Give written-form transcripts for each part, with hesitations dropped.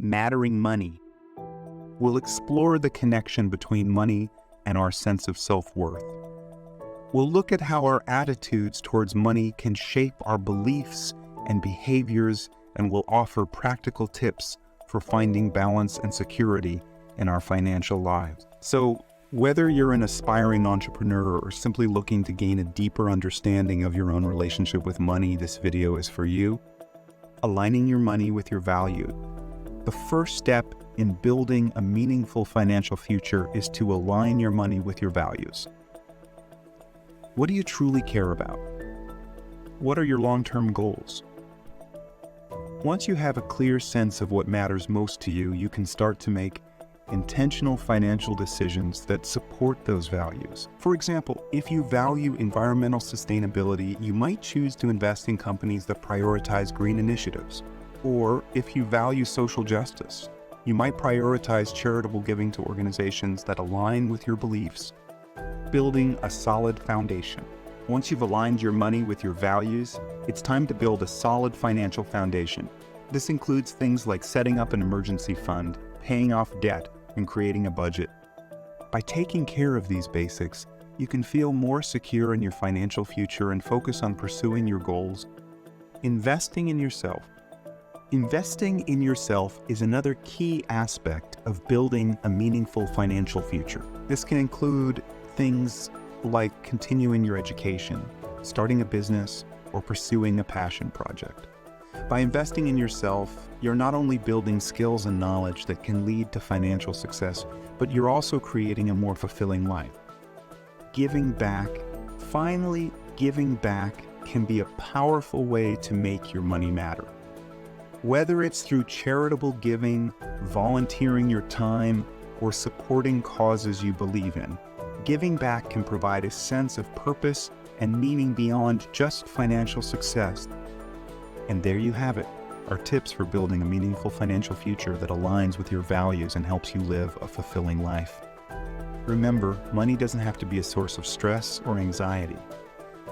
Mattering Money. We'll explore the connection between money and our sense of self-worth. We'll look at how our attitudes towards money can shape our beliefs and behaviors, and we'll offer practical tips for finding balance and security in our financial lives. So, whether you're an aspiring entrepreneur or simply looking to gain a deeper understanding of your own relationship with money, this video is for you. Aligning your money with your values. The first step in building a meaningful financial future is to align your money with your values. What do you truly care about? What are your long-term goals? Once you have a clear sense of what matters most to you, you can start to make intentional financial decisions that support those values. For example, if you value environmental sustainability, you might choose to invest in companies that prioritize green initiatives. Or if you value social justice, you might prioritize charitable giving to organizations that align with your beliefs. Building a solid foundation. Once you've aligned your money with your values, it's time to build a solid financial foundation. This includes things like setting up an emergency fund, paying off debt, and creating a budget. By taking care of these basics, you can feel more secure in your financial future and focus on pursuing your goals. Investing in yourself. Investing in yourself is another key aspect of building a meaningful financial future. This can include things like continuing your education, starting a business, or pursuing a passion project. By investing in yourself, you're not only building skills and knowledge that can lead to financial success, but you're also creating a more fulfilling life. Giving back. Finally, giving back can be a powerful way to make your money matter. Whether it's through charitable giving, volunteering your time, or supporting causes you believe in, giving back can provide a sense of purpose and meaning beyond just financial success. And there you have it, our tips for building a meaningful financial future that aligns with your values and helps you live a fulfilling life. Remember, money doesn't have to be a source of stress or anxiety.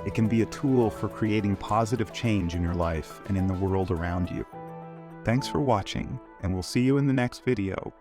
It can be a tool for creating positive change in your life and in the world around you. Thanks for watching, and we'll see you in the next video.